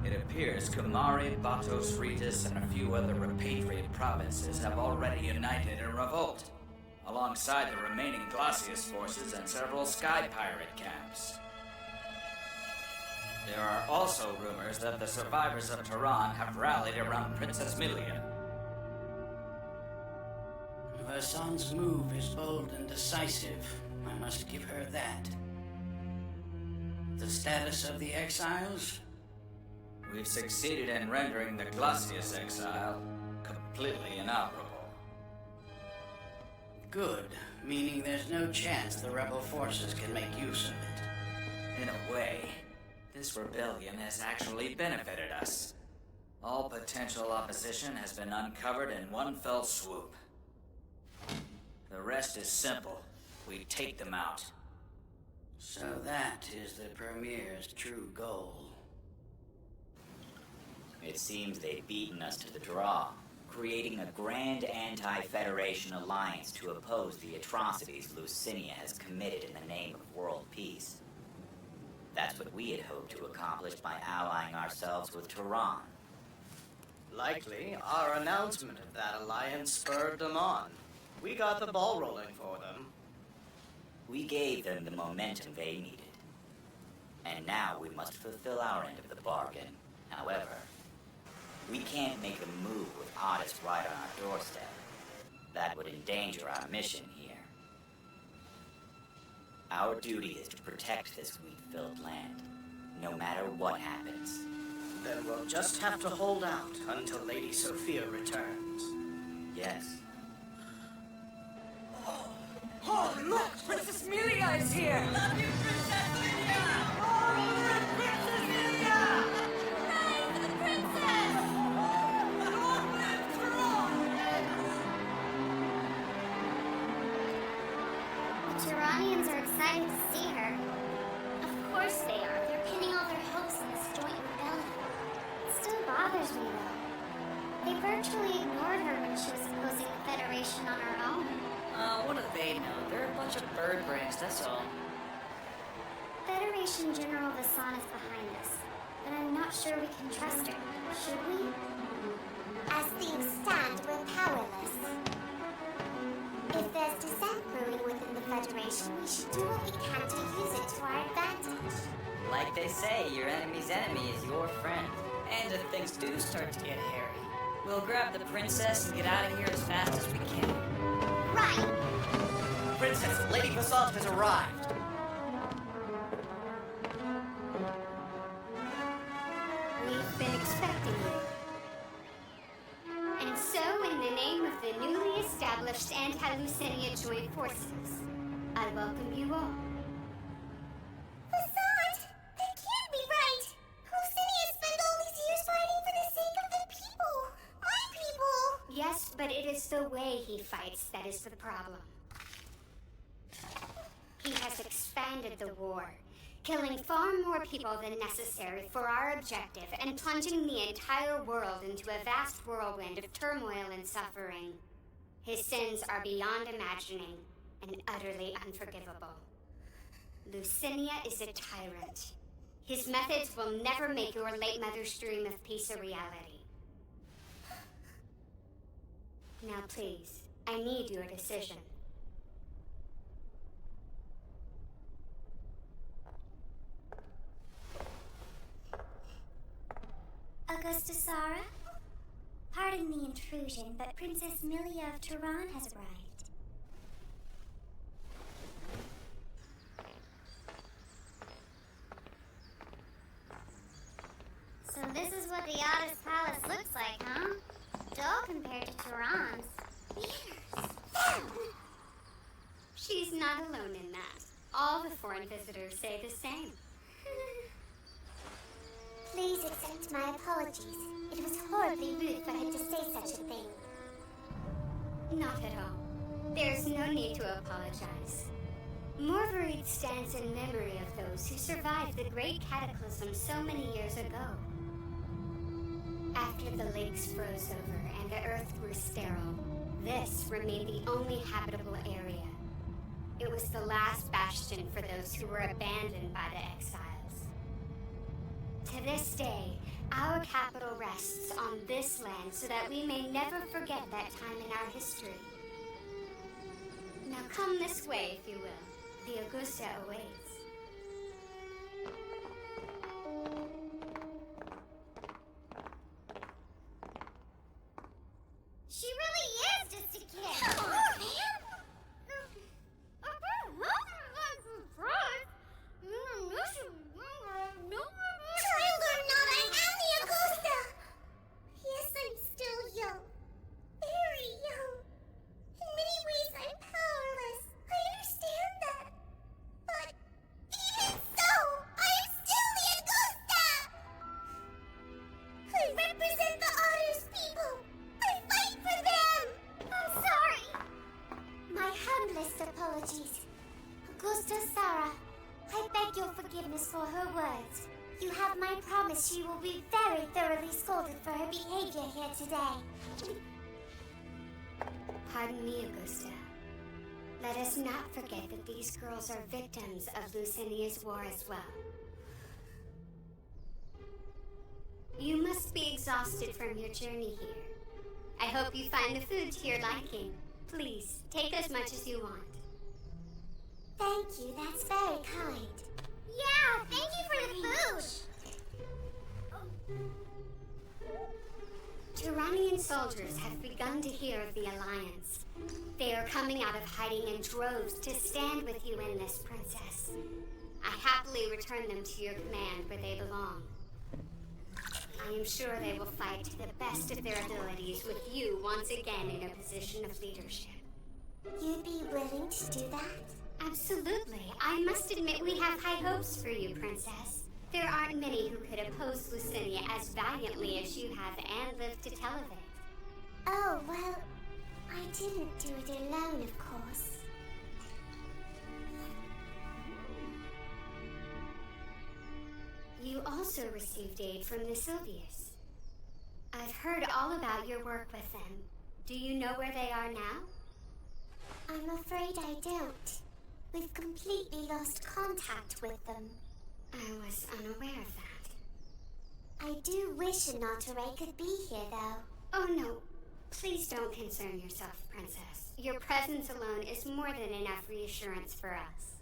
It appears Kumari, Batos, Ritas, and a few other repatriate provinces have already united in revolt, alongside the remaining Glacius forces and several Sky Pirate camps. There are also rumors that the survivors of Turan have rallied around Princess Millia. Vassan's move is bold and decisive. I must give her that. The status of the exiles? We've succeeded in rendering the Glacius exile completely inoperable. Good, meaning there's no chance the rebel forces can make use of it. In a way, this rebellion has actually benefited us. All potential opposition has been uncovered in one fell swoop. The rest is simple. We take them out. So that is the Premier's true goal. It seems they've beaten us to the draw, creating a grand anti-Federation alliance to oppose the atrocities Luscinia has committed in the name of world peace. That's what we had hoped to accomplish by allying ourselves with Turan. Likely, our announcement of that alliance spurred them on. We got the ball rolling for them. We gave them the momentum they needed. And now we must fulfill our end of the bargain. However, we can't make a move with Ades right on our doorstep. That would endanger our mission here. Our duty is to protect this wheat-filled land, no matter what happens. Then we'll just have to hold out until Lady Sophia returns. Yes. Oh, look! Princess Millia is here! Love you, Princess Millia! Oh, Princess Millia! Hooray for the princess! Long live Turan! The Turanians are excited to see her. Of course they are. They're pinning all their hopes in this joint rebellion. It still bothers me, though. They virtually ignored her when she was opposing the Federation on her own. What do they know? They're a bunch of bird brains, that's all. Federation General Vassan is behind us, but I'm not sure we can trust her. Should we? As things stand, we're powerless. If there's dissent brewing within the Federation, we should do what we can to use it to our advantage. Like they say, your enemy's enemy is your friend. And if things do start to get hairy, we'll grab the princess and get out of here as fast as we can. Right! Princess, Lady Vasant has arrived. We've been expecting you. And so, in the name of the newly established anti-Luscinia Joint Forces, I welcome you all. Vasant! That can't be right! Luscinia spent all these years fighting for the sake of the people! My people! Yes, but it is the way he fights that is the problem. He has expanded the war, killing far more people than necessary for our objective and plunging the entire world into a vast whirlwind of turmoil and suffering. His sins are beyond imagining and utterly unforgivable. Luscinia is a tyrant. His methods will never make your late mother's dream of peace a reality. Now please, I need your decision. Augusta Sara? Pardon the intrusion, but Princess Millia of Turan has arrived. So this is what the Ades Palace looks like, huh? Dull compared to Turan's. Yes! She's not alone in that. All the foreign visitors say the same. Please accept my apologies. It was horribly rude for her to say such a thing. Not at all. There's no need to apologize. Morvarid stands in memory of those who survived the great cataclysm so many years ago. After the lakes froze over and the earth grew sterile, this remained the only habitable area. It was the last bastion for those who were abandoned by the exiles. To this day, Our capital rests on this land so that we may never forget that time in our history. Now come this way, if you will. The Augusta awaits. She really is just a kid. Come on, man. Child or not, I am the Augusta. Yes, I'm still young. Very young. In many ways, I'm powerless. I understand that. But even so, I'm still the Augusta. I represent the Otters people. I fight for them. I'm sorry. My humblest apologies. Augusta Sarah, I beg your forgiveness for her words. You have my promise she will be very thoroughly scolded for her behavior here today. Pardon me, Augusta. Let us not forget that these girls are victims of Luscinia's war as well. You must be exhausted from your journey here. I hope you find the food to your liking. Please, take as much as you want. Thank you, that's very kind. Yeah, thank you for the food. Turanian soldiers have begun to hear of the Alliance. They are coming out of hiding in droves to stand with you in this, Princess. I happily return them to your command where they belong. I am sure they will fight to the best of their abilities with you once again in a position of leadership. You'd be willing to do that? Absolutely. I must admit we have high hopes for you, Princess. There aren't many who could oppose Luscinia as valiantly as you have and live to tell of it. Oh, well, I didn't do it alone, of course. You also received aid from the Sylvias. I've heard all about your work with them. Do you know where they are now? I'm afraid I don't. We've completely lost contact with them. I was unaware of that. I do wish an Otterae could be here, though. Oh no, please don't concern yourself, Princess. Your presence alone is more than enough reassurance for us.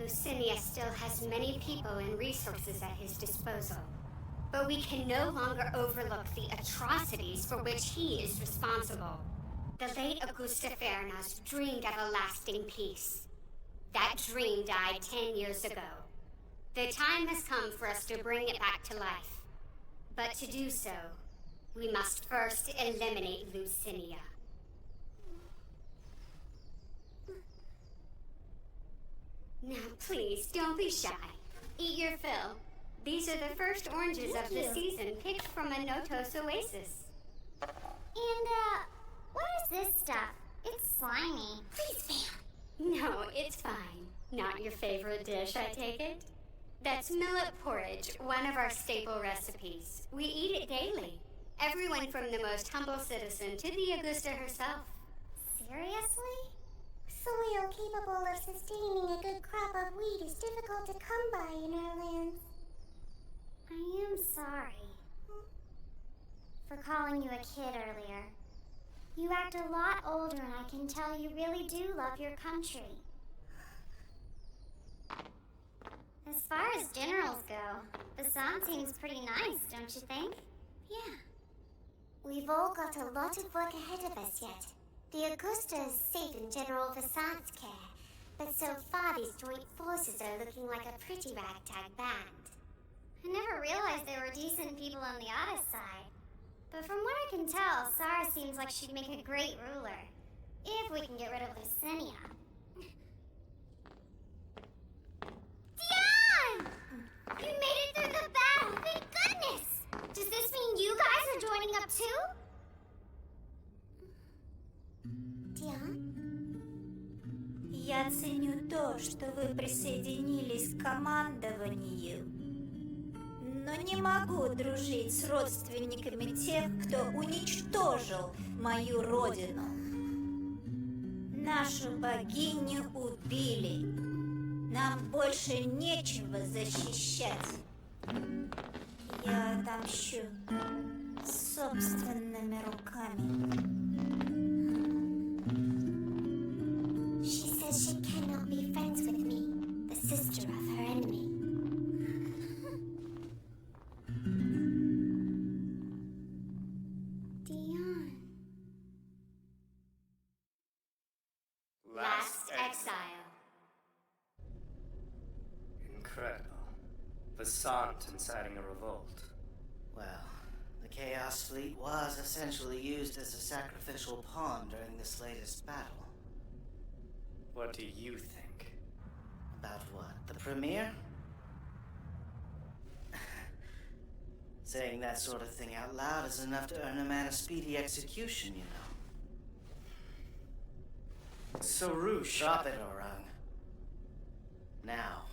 Luscinia still has many people and resources at his disposal, but we can no longer overlook the atrocities for which he is responsible. The late Augusta Fernas dreamed of a lasting peace. That dream died 10 years ago. The time has come for us to bring it back to life. But to do so, we must first eliminate Luscinia. Now please, don't be shy. Eat your fill. These are the first oranges of the season picked from a Notos oasis. And, what is this stuff? It's slimy. Please, Fam. No, it's fine. Not your favorite dish, I take it? That's millet porridge, one of our staple recipes. We eat it daily. Everyone from the most humble citizen to the Augusta herself. Seriously? Soil capable of sustaining a good crop of wheat is difficult to come by in our lands. I am sorry for calling you a kid earlier. You act a lot older, and I can tell you really do love your country. As far as generals go, Basan seems pretty nice, don't you think? Yeah. We've all got a lot of work ahead of us yet. The Augusta is safe in General Vasan's care, but so far these joint forces are looking like a pretty ragtag band. I never realized there were decent people on the Ades side. But from what I can tell, Sarah seems like she'd make a great ruler. If we can get rid of Luscinia. Dion! You made it through the battle! Thank goodness! Does this mean you guys are joining up too? Dion? Я ценю то, что вы присоединились к командованию. Но не могу дружить с родственниками тех, кто уничтожил мою родину. Нашу богиню убили. Нам больше нечего защищать. отомщу собственными руками. She says she cannot be friends with me, the sister of her enemy. Dion. Last Exile. Incredible. Vasant inciting a revolt. Well, the Chaos Fleet was essentially used as a sacrificial pawn during this latest battle. What do you think? About what? The premiere? Saying that sort of thing out loud is enough to earn a man a speedy execution, you know. Sarush. Drop it, Orang. Now.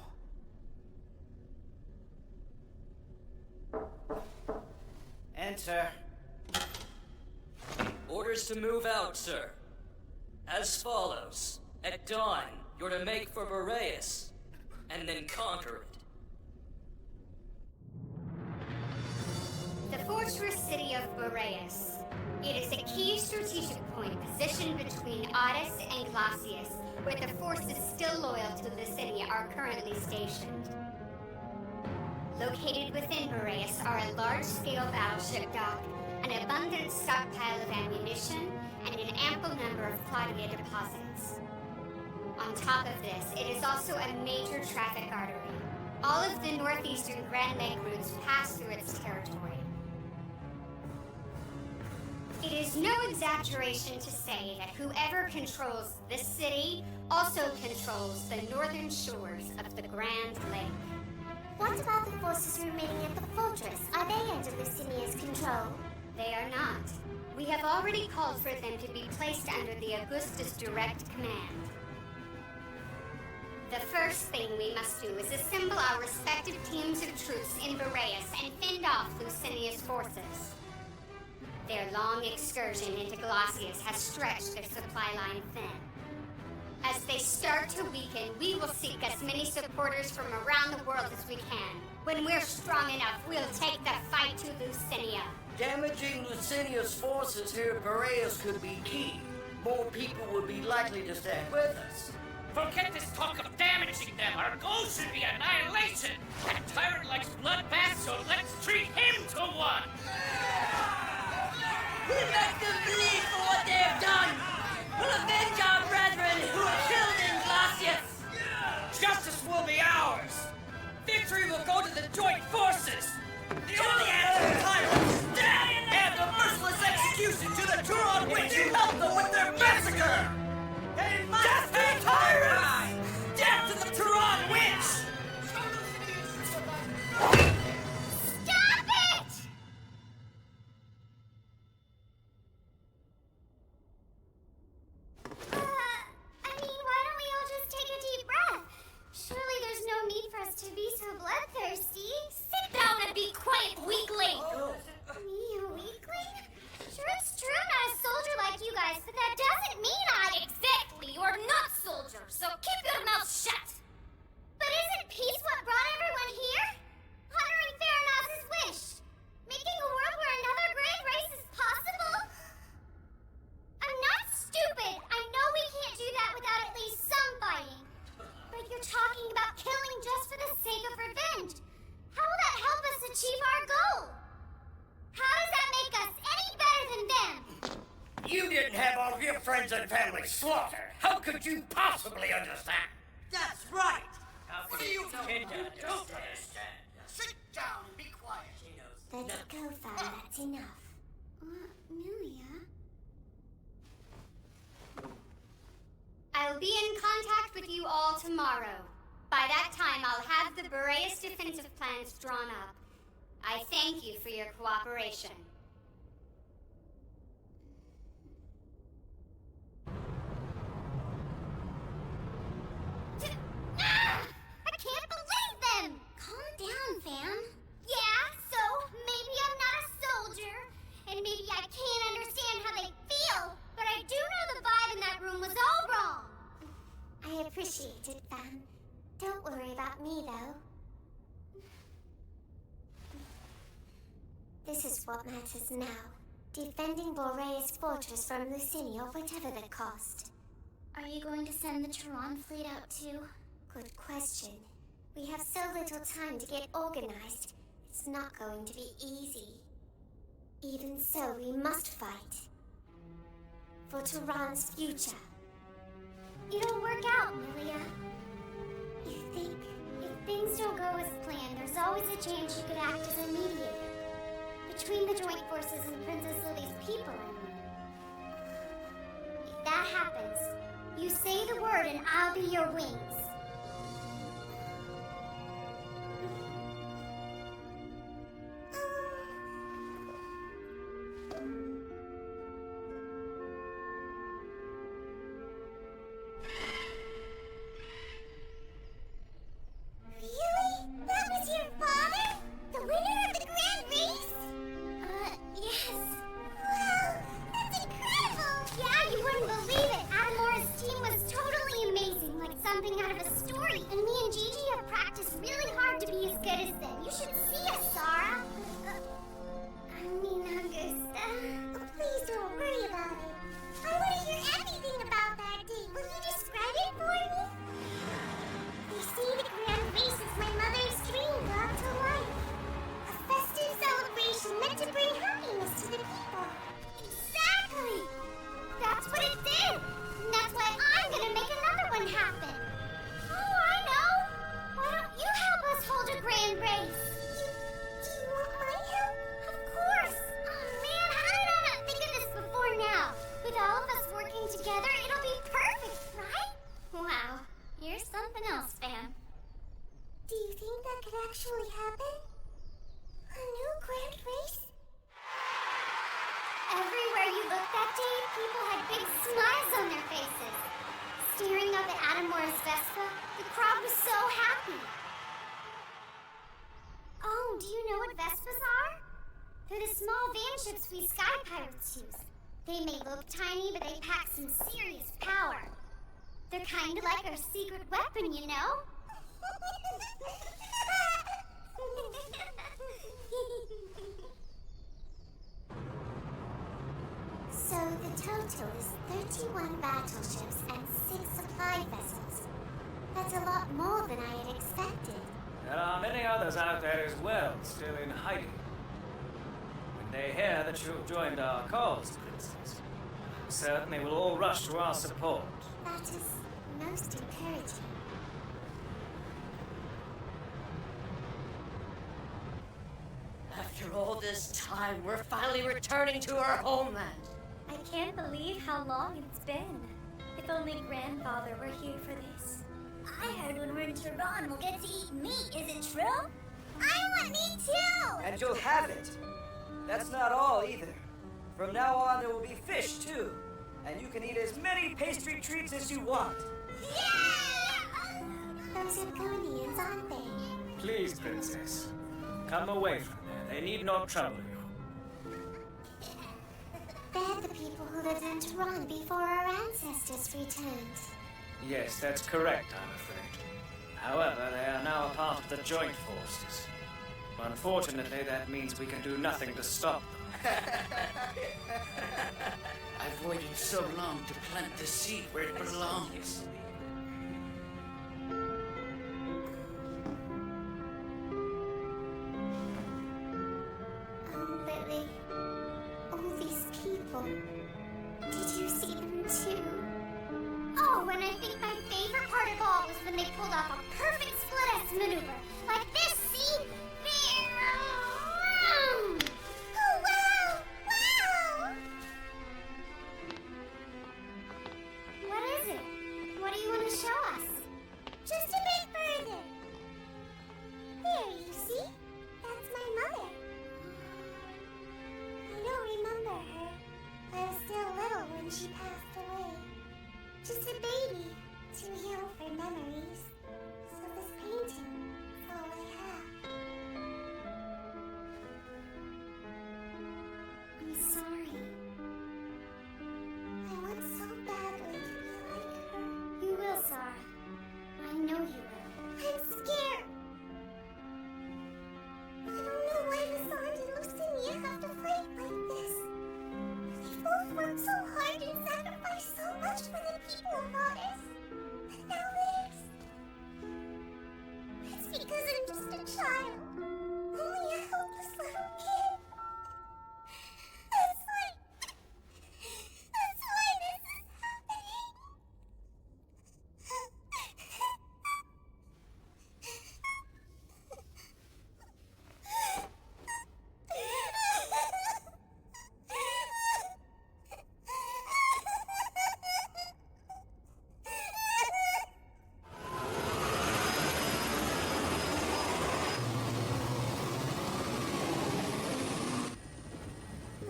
Enter. Orders to move out, sir. As follows. At dawn, you're to make for Boreas, and then conquer it. The fortress city of Boreas. It is a key strategic point positioned between Ades and Glacius, where the forces still loyal to Luscinia are currently stationed. Located within Boreas are a large-scale battleship dock, an abundant stockpile of ammunition, and an ample number of Claudia deposits. On top of this, it is also a major traffic artery. All of the northeastern Grand Lake routes pass through its territory. It is no exaggeration to say that whoever controls this city also controls the northern shores of the Grand Lake. What about the forces remaining at the fortress? Are they under Luscinia's control? They are not. We have already called for them to be placed under the Augustus' direct command. The first thing we must do is assemble our respective teams of troops in Boreas and fend off Luscinia's forces. Their long excursion into Glacius has stretched their supply line thin. As they start to weaken, we will seek as many supporters from around the world as we can. When we're strong enough, we'll take the fight to Luscinia. Damaging Luscinia's forces here at Boreas could be key. More people would be likely to stand with us. Forget this talk of damaging them. Our goal should be annihilation. That tyrant likes bloodbaths, so let's treat him to one. We make them bleed for what they have done! We'll avenge our brethren who were killed in Glacius! Justice will be ours. Victory will go to the joint forces. The only answer to tyrants is death and the merciless execution to the Turan witch who helped them with their massacre. Death to the tyrants! Death to the Turan witch! Stop it! Why don't we all just take a deep breath? Surely there's no need for us to be so bloodthirsty. Sit down and be quiet, weakling! Me, a weakling? Sure, it's true I'm not a soldier like you guys, but that doesn't mean Exactly, you're not soldiers, so keep your mouth shut! But isn't peace what brought everyone here? Honoring Theranos' wish. Making a world where another great race is possible? I'm not stupid. I know we can't do that without at least some fighting. But you're talking about killing just for the sake of revenge. How will that help us achieve our goal? How does that make us any better than them? You didn't have all of your friends and family slaughtered. How could you possibly understand? That's right! What do you Don't understand? Sit down and be quiet. Let's go, Fam. That's enough. Millia? I'll be in contact with you all tomorrow. By that time, I'll have the Boreas defensive plans drawn up. I thank you for your cooperation. I can't believe them! Calm down, Fam. Yeah, so maybe I'm not a soldier, and maybe I can't understand how they feel, but I do know the vibe in that room was all wrong. I appreciate it, Fam. Don't worry about me, though. This is what matters now. Defending Boreas' fortress from Luscinia, whatever the cost. Are you going to send the Turan fleet out too? Good question. We have so little time to get organized. It's not going to be easy. Even so, we must fight. For Turan's future. It'll work out, Millia. You think? If things don't go as planned, there's always a chance you could act as a mediator. Between the joint forces and Princess Lily's people, I mean. If that happens, you say the word and I'll be your wings. Vespa, the crowd was so happy. Oh, do you know what Vespas are? They're the small van ships we sky pirates use. They may look tiny, but they pack some serious power. They're kind of like our secret weapon, you know? So the total is 31 battleships and 6 supply vessels. That's a lot more than I had expected. There are many others out there as well, still in hiding. When they hear that you've joined our cause, Princess, I'm certain they will all rush to our support. That is most encouraging. After all this time, we're finally returning to our homeland. I can't believe how long it's been. If only Grandfather were here for this. I heard when we're in Turan, we'll get to eat meat. Is it true? I want meat too! And you'll have it. That's not all either. From now on, there will be fish too. And you can eat as many pastry treats as you want. Yeah! Those are Gonians, aren't they? Please, Princess, come away from there. They need not trouble you. They're the people who lived in Turan before our ancestors returned. Yes, that's correct, I'm afraid. However, they are now a part of the joint forces. Unfortunately, that means we can do nothing to stop them. I've waited so long to plant the seed where it belongs. Oh, Lily. All these people. Did you see them too? Oh, and I think my favorite part of all was when they pulled off a perfect split-S maneuver. Like this, see? Oh, wow! Wow! What is it? What do you want to show us? Just a bit further. There, you see? That's my mother. I don't remember her. I was still little when she passed away. Just a baby, too young for memories. So this painting,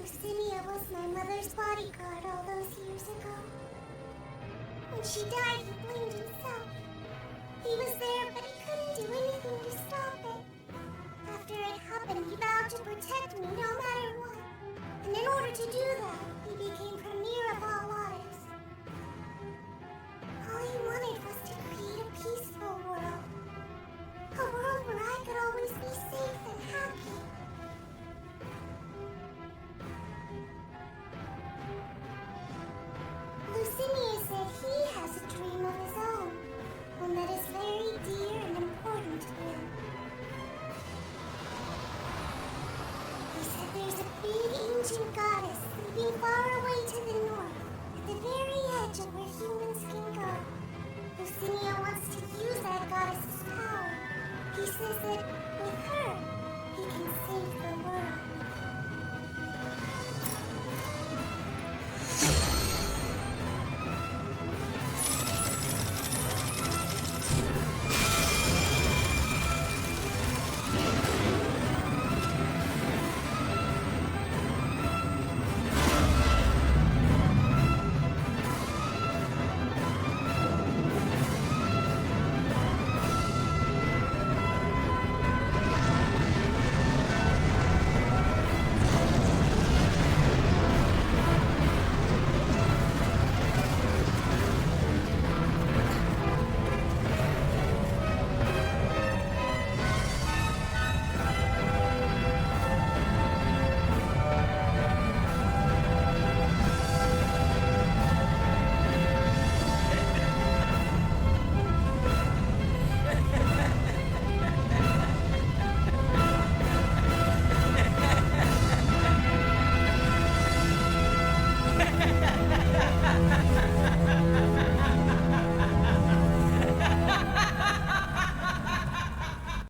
Luscinia was my mother's bodyguard all those years ago. When she died, he blamed himself. He was there, but he couldn't do anything to stop it. After it happened, he vowed to protect me no matter what. And in order to do that, he became premier of all lives. All he wanted was to create a peaceful world. A world where I could always be safe and happy. Luscinia said he has a dream of his own, one that is very dear and important to him. He said there's a big ancient goddess sleeping far away to the north, at the very edge of where humans can go. Luscinia wants to use that goddess's power. He says that with her,